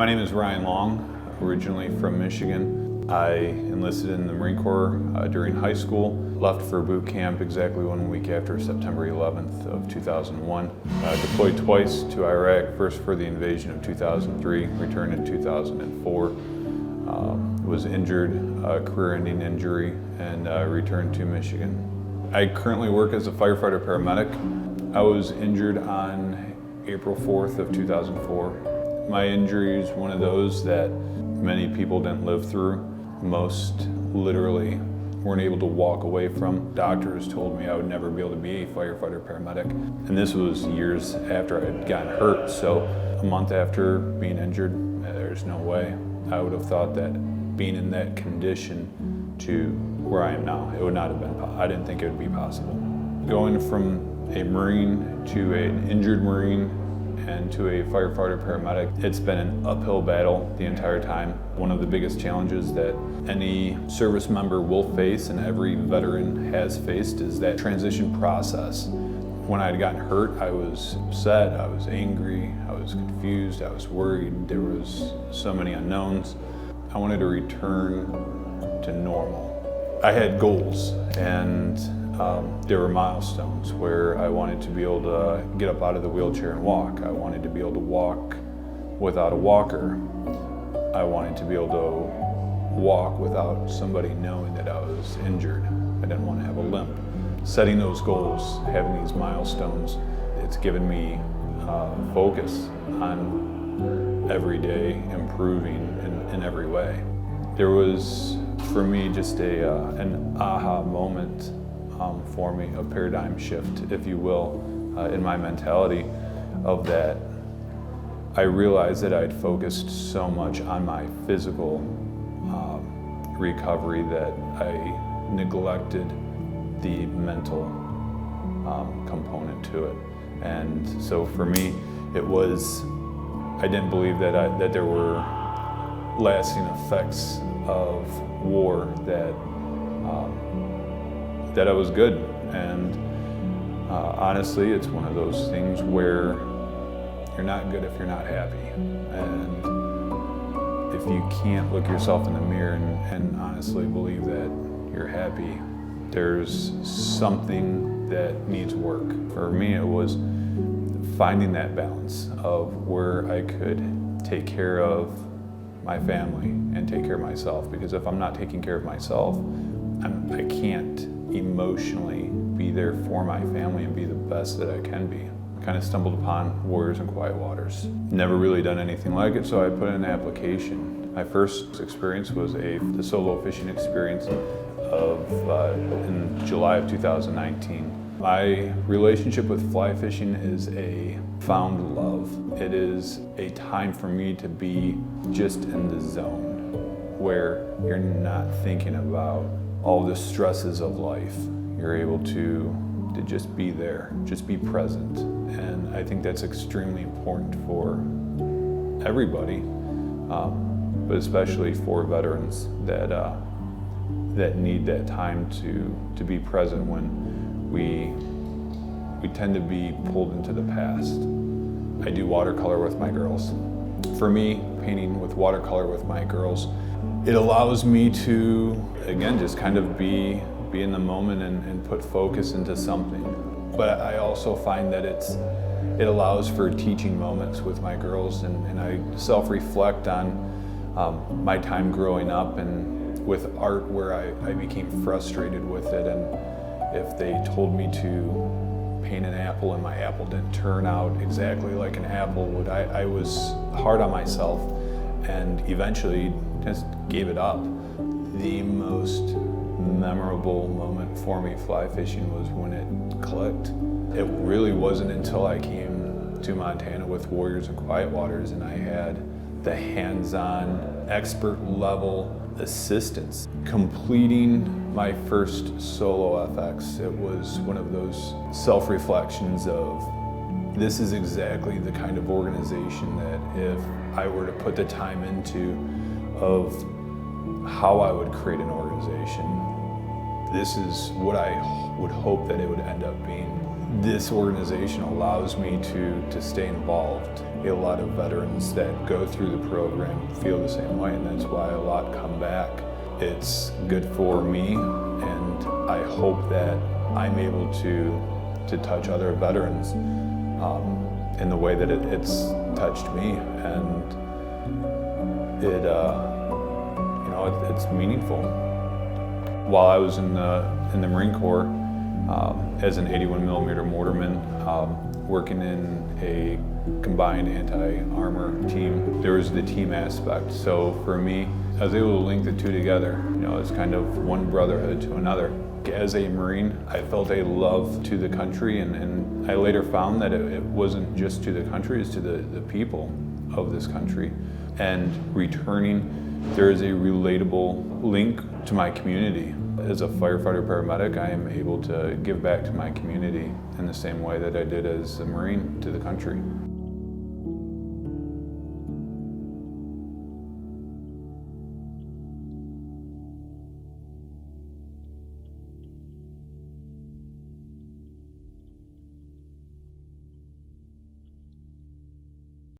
My name is Ryan Long, originally from Michigan. I enlisted in the Marine Corps during high school, left for boot camp exactly 1 week after September 11th of 2001. Deployed twice to Iraq, first for the invasion of 2003, returned in 2004. Was injured, career-ending injury, and returned to Michigan. I currently work as a firefighter paramedic. I was injured on April 4th of 2004. My injury is one of those that many people didn't live through. Most literally weren't able to walk away from. Doctors told me I would never be able to be a firefighter paramedic. And this was years after I had gotten hurt. So a month after being injured, there's no way I would have thought that being in that condition to where I am now, it would not have been, I didn't think it would be possible. Going from a Marine to an injured Marine and to a firefighter paramedic, it's been an uphill battle the entire time. One of the biggest challenges that any service member will face and every veteran has faced is that transition process. When I had gotten hurt, I was upset, I was angry, I was confused, I was worried. There was so many unknowns. I wanted to return to normal. I had goals, and there were milestones where I wanted to be able to get up out of the wheelchair and walk. I wanted to be able to walk without a walker. I wanted to be able to walk without somebody knowing that I was injured. I didn't want to have a limp. Setting those goals, having these milestones, it's given me focus on every day improving in every way. There was, for me, just an aha moment for me, a paradigm shift, if you will, in my mentality of that. I realized that I'd focused so much on my physical recovery that I neglected the mental component to it. And so for me, it was, I didn't believe that there were lasting effects of war, that I was good. And honestly, it's one of those things where you're not good if you're not happy. And if you can't look yourself in the mirror and honestly believe that you're happy, there's something that needs work. For me, it was finding that balance of where I could take care of my family and take care of myself. Because if I'm not taking care of myself, I can't emotionally be there for my family and be the best that I can be. I kind of stumbled upon Warriors and Quiet Waters. Never really done anything like it, so I put in an application. My first experience was the solo fishing experience in July of 2019. My relationship with fly fishing is a found love. It is a time for me to be just in the zone where you're not thinking about all the stresses of life. You're able to just be there, just be present. And I think that's extremely important for everybody, but especially for veterans that need that time to be present when we tend to be pulled into the past. I do watercolor with my girls. For me, painting with watercolor with my girls, it allows me to, again, just kind of be in the moment and put focus into something. But I also find that it allows for teaching moments with my girls, and I self-reflect on my time growing up and with art where I became frustrated with it. And if they told me to paint an apple and my apple didn't turn out exactly like an apple would, I was hard on myself and eventually just gave it up. The most memorable moment for me fly fishing was when it clicked. It really wasn't until I came to Montana with Warriors and Quiet Waters and I had the hands-on, expert level assistance. Completing my first solo FX, it was one of those self-reflections of, this is exactly the kind of organization that if I were to put the time into of how I would create an organization, this is what I would hope that it would end up being. This organization allows me to stay involved. A lot of veterans that go through the program feel the same way, and that's why a lot come back. It's good for me, and I hope that I'm able to touch other veterans in the way that it's touched me, and it's meaningful. While I was in the Marine Corps as an 81 millimeter mortarman, working in a combined anti-armor team, there was the team aspect. So for me, I was able to link the two together. It's kind of one brotherhood to another. As a Marine, I felt a love to the country, and I later found that it wasn't just to the country, it's to the people of this country. And returning, there is a relatable link to my community. As a firefighter paramedic, I am able to give back to my community in the same way that I did as a Marine to the country.